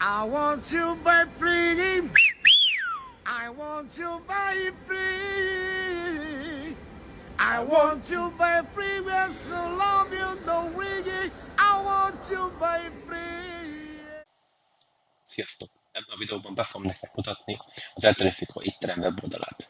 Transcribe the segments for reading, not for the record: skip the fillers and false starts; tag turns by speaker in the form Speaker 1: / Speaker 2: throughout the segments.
Speaker 1: I want you by free. I want you by free. I want you by free. Yes, I love you, no wiggy. I want you by free.
Speaker 2: Sziasztok! Ebben a videóban be fogom nektek mutatni az El Tarifico étterem weboldalát.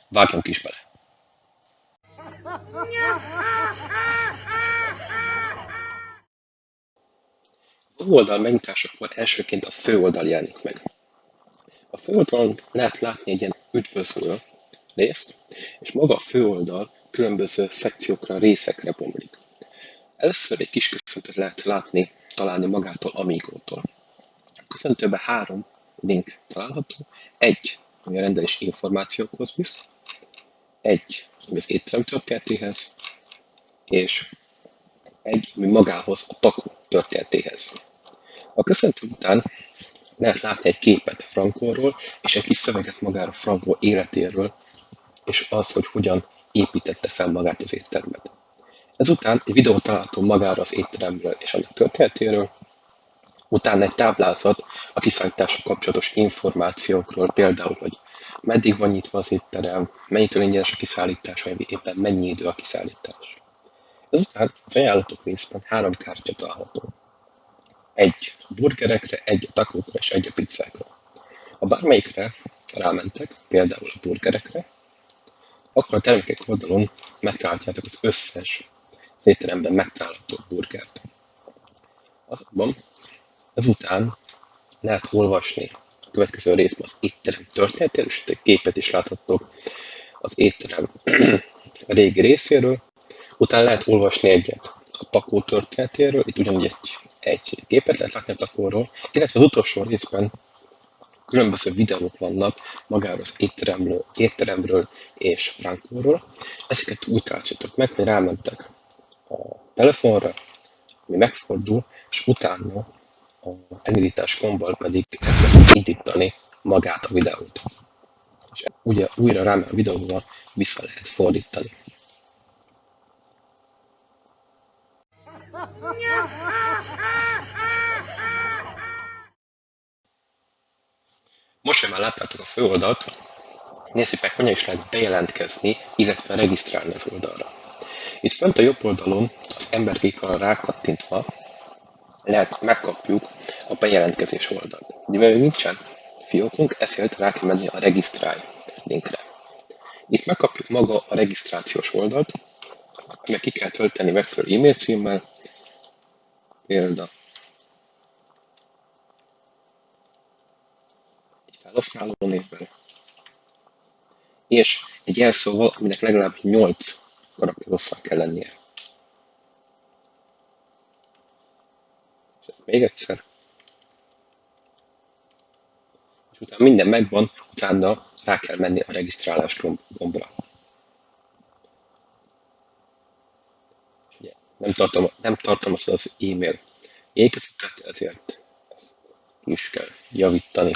Speaker 2: Vágjunk is bele! A oldal megnyitásakor elsőként a főoldal jelenik meg. A főoldalon lehet látni egy ilyen üdvözlő részt, és maga a főoldal különböző szekciókra, részekre bomlik. Először egy kis köszöntőt lehet találni magától Amigótól. A köszöntőben 3 link található, egy, ami a rendelés információkhoz visz, egy, ami az étterem történetéhez, és egy, ami magához, a taku történetéhez. A köszöntő után lehet látni egy képet Frankóról, és egy kis szöveget magára Frankó életéről, és az, hogy hogyan építette fel magát az éttermet. Ezután egy videó található magára az étteremről és annak történetéről, utána egy táblázat a kiszállítással kapcsolatos információkról, például, hogy meddig van nyitva az étterem, mennyitől ingyenes a kiszállítás, vagy éppen mennyi idő a kiszállítás. Ezután az ajánlatok részben 3 kártya található. Egy a burgerekre, egy a takókra és egy a pizzákra. Ha bármelyikre rámentek, például a burgerekre, akkor a termékek oldalon megtaláljátok az összes az étteremben megtalálható burgert. Azonban ezután lehet olvasni a következő részben az étterem történetéről, és itt egy képet is láthattok az étterem a régi részéről. Utána lehet olvasni egyet a takó történetéről, itt ugyanúgy egy képet lehet látni a takóról, illetve az utolsó részben különböző videók vannak magáról az étteremről és Frankóról. Ezeket úgy találjátok meg, hogy rámentek a telefonra, ami megfordul, és utána a elindítás gombbal pedig indítani magát a videót. És ugye újra rámen a videóra vissza lehet fordítani. Most, hogy már láttátok a főoldalt, nézzük meg, hogyan is lehet bejelentkezni, illetve regisztrálni az oldalra. Itt fönt a jobb oldalon az emberkékkal rákattintva megkapjuk a bejelentkezés oldalt. Mivel nincsen fiókunk, ezért rá kell menni a regisztrálj linkre. Itt megkapjuk maga a regisztrációs oldalt, meg ki kell tölteni megfelelő e-mail címmel, például egy felhasználó névvel, és egy jelszóval, aminek legalább 8 karakterhosszal kell lennie. És ezt még egyszer. És utána minden megvan, utána rá kell menni a regisztrálás gombra. És ugye nem tartalmaz az e-mail ékezetet, ezért ezt is kell javítani.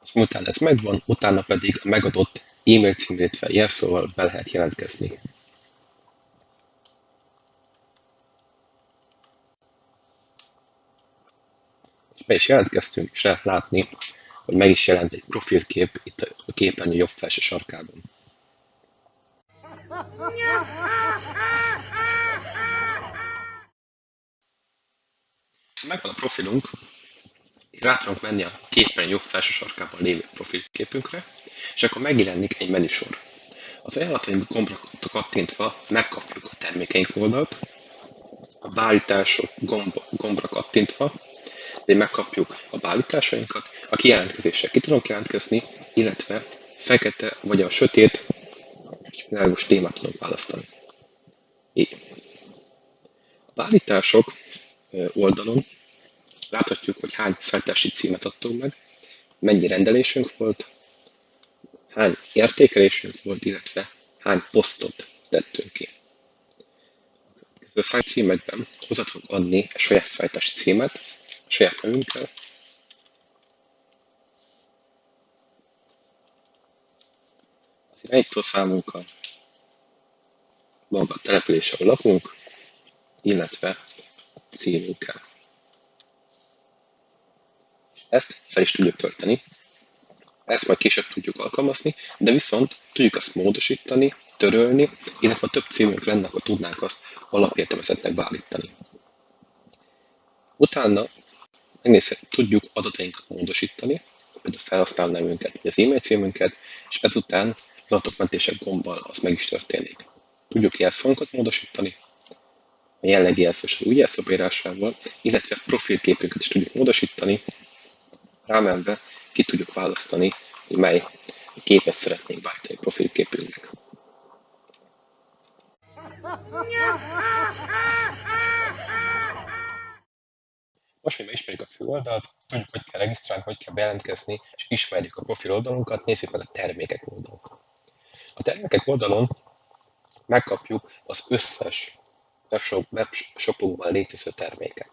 Speaker 2: És miután ez megvan, utána pedig a megadott e-mail cím, illetve jelszóval be lehet jelentkezni. És be is jelentkeztünk, és lehet látni, hogy meg is jelent egy profilkép itt a képernyő jobb felső sarkában. Megvan a profilunk, rá tudunk menni a képernyő jobb felső sarkában lévő profilképünkre, és akkor megjelenik egy menüsor. Az ajánlataink gombra kattintva megkapjuk a termékeink oldalt, a beállítások gombra kattintva, de megkapjuk a beállításainkat, a kijelentkezéssel ki tudunk jelentkezni, illetve fekete vagy a sötét és világos témát tudunk választani. Így. A beállítások oldalon láthatjuk, hogy hány szállítási címet adtunk meg, mennyi rendelésünk volt, hány értékelésünk volt, illetve hány posztot tettünk ki. A szállítási címekben hozzá tudunk adni a saját szállítási címet, a saját nevünkkel, az irányítószámunkkal, maga a település, ahol lakunk, illetve címünkkel. Ezt fel is tudjuk tölteni, ezt majd később tudjuk alkalmazni, de viszont tudjuk azt módosítani, törölni, illetve ha több címünk lenne, akkor tudnánk azt alapértelmezetnek beállítani. Utána tudjuk adatainkat módosítani, például a felhasználó nevünket, vagy az e-mail címünket, és ezután az adatmentések gombbal az meg is történik. Tudjuk jelszavunkat módosítani, a jelenlegi jelszó és az új jelszó beírásával, illetve profilképünket is tudjuk módosítani, rámenve ki tudjuk választani, hogy mely képet szeretnénk beállítani profilképünknek. Most, hogy megismerjük a főoldalt, tudjuk, hogy kell regisztrálni, hogy kell bejelentkezni, és ismerjük a profil oldalunkat, nézzük meg a termékek oldalon. A termékek oldalon megkapjuk az összes webshopunkban létező terméket.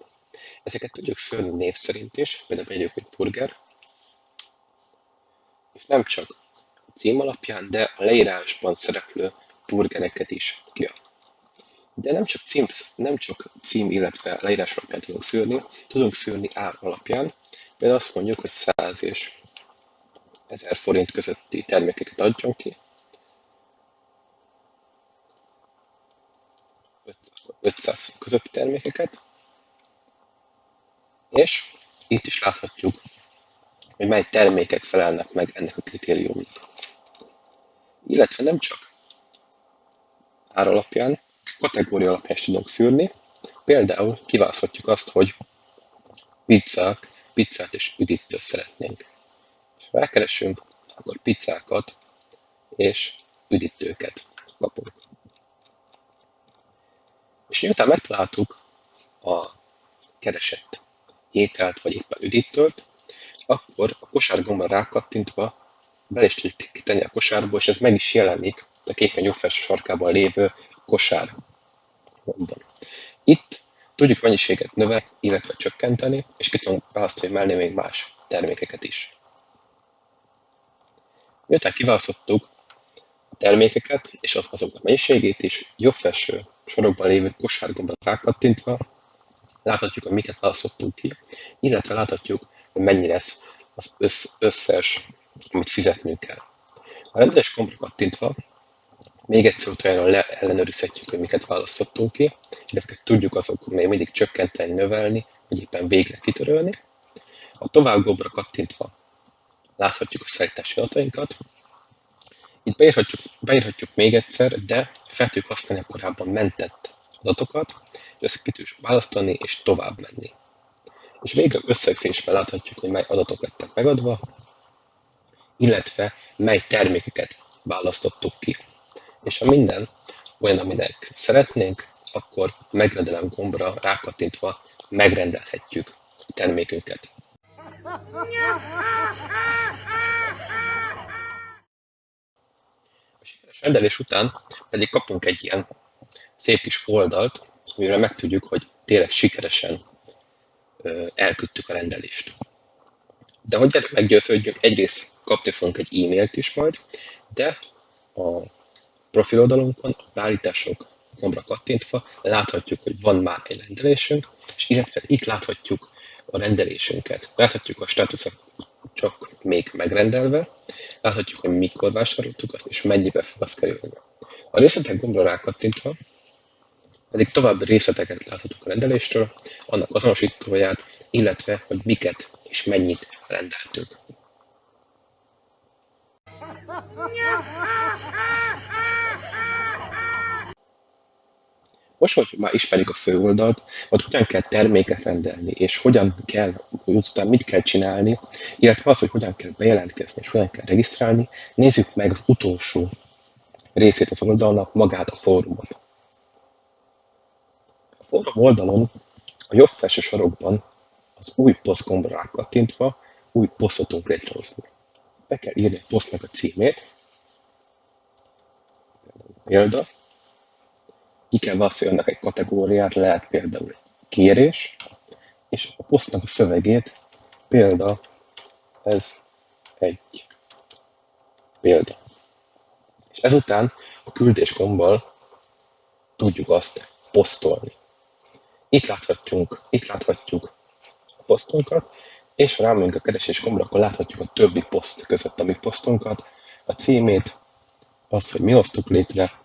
Speaker 2: Ezeket tudjuk szőrni név szerint is, például vegyük, hogy Furger, és nem csak a cím alapján, de a leírásban szereplő burgereket is kijön. De nem csak cím, illetve leírás alapján tudunk szűrni ár alapján. Például azt mondjuk, hogy 100 és 1000 forint közötti termékeket adjon ki. 500 közötti termékeket. És itt is láthatjuk, hogy mely termékek felelnek meg ennek a kritériumnak. Illetve nem csak ár alapján, kategória alapján is tudunk szűrni. Például kiválaszthatjuk azt, hogy pizzát és üdítőt szeretnénk. És ha rákeresünk, akkor pizzákat és üdítőket kapunk. És miután megtaláltuk a keresett ételt vagy éppen üdítőt, akkor a kosár gombra rákattintva bele is tudjuk tenni a kosárba, és ez meg is jelenik a képen jobb felső sarkában lévő kosár gombban. Itt tudjuk mennyiséget növelni, illetve csökkenteni, és ki tudunk választani mellé még más termékeket is. Miután kiválasztottuk a termékeket és azok a mennyiségét is, jobb felső sorokban lévő kosárgombra rákattintva láthatjuk, hogy miket választottunk ki, illetve láthatjuk, hogy mennyi lesz az összes, amit fizetnünk kell. A rendelés gombra kattintva még egyszer utána ellenőrizhetjük, hogy miket választottunk ki, illetve tudjuk azokon még mindig csökkenteni, növelni, vagy éppen végre kitörölni. A tovább gombra kattintva láthatjuk a szállítási adatainkat. Itt beírhatjuk még egyszer, de fel tudjuk használni a korábban mentett adatokat, és ezt ki tudjuk választani és tovább menni. És végre összegzésben láthatjuk, hogy mely adatok lettek megadva, illetve mely termékeket választottuk ki. És ha minden olyan, aminek szeretnénk, akkor megrendelem gombra rákattintva megrendelhetjük a termékünket. A sikeres rendelés után pedig kapunk egy ilyen szép kis oldalt, amire megtudjuk, hogy tényleg sikeresen elküldtük a rendelést. De hogy erről meggyőződjünk, egyrészt kapni fogunk egy e-mailt is majd, de a profil oldalunkon, a beállítások gombra kattintva láthatjuk, hogy van már egy rendelésünk, és illetve itt láthatjuk a rendelésünket. Láthatjuk a státuszot csak még megrendelve, láthatjuk, hogy mikor vásároltuk azt, és mennyibe fog az kerülni. A részletek gombra rákattintva pedig további részleteket láthatunk a rendelésről, annak azonosítóját, illetve, hogy miket és mennyit rendeltünk. Most, hogy már ismerjük a főoldalt, hogy hogyan kell terméket rendelni, és hogyan kell, utána mit kell csinálni, illetve az, hogy hogyan kell bejelentkezni, és hogyan kell regisztrálni, nézzük meg az utolsó részét az oldalnak, magát a fórumot. A fórum oldalon a jobb felső sarokban az új poszt gombra rákattintva új posztot tudunk létrehozni. Be kell írni a posztnak a címét, példa, ki kell választani annak egy kategóriát, lehet például kérés, és a posztnak a szövegét, példa, ez egy példa. És ezután a küldés gombbal tudjuk azt posztolni. Itt láthatjuk a posztunkat, és ha rámegyünk a keresés gombra, akkor láthatjuk a többi poszt között a mi posztunkat, a címét, az, hogy mi hoztuk létre,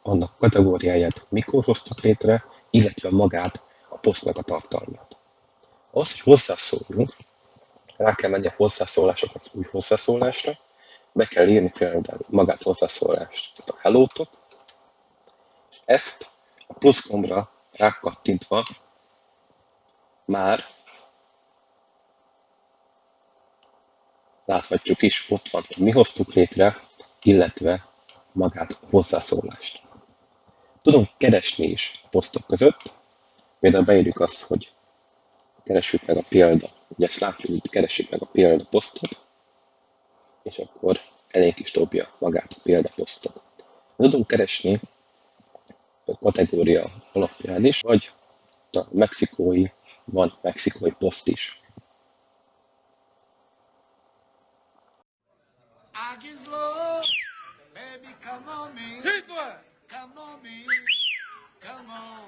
Speaker 2: annak kategóriáját, mikor hoztuk létre, illetve magát a posztnak a tartalmát. Az, hogy hozzászóljunk, rá kell menni a hozzászólásokat új hozzászólásra, be kell írni például magát a hozzászólást, tehát a hello-tot, és ezt a plusz gombra rákattintva már láthatjuk is, ott van, hogy mi hoztuk létre, illetve magát a hozzászólást. Tudunk keresni is a posztok között, például beírjuk azt, hogy keressük meg a példa. Ugye ezt látjuk, hogy keressük meg a példa posztot, és akkor elénk is dobja magát a példaposztot. Tudunk keresni a kategória alapján is, vagy a mexikói, van mexikói poszt is.
Speaker 1: Baby, come on me. Come on me. Come on.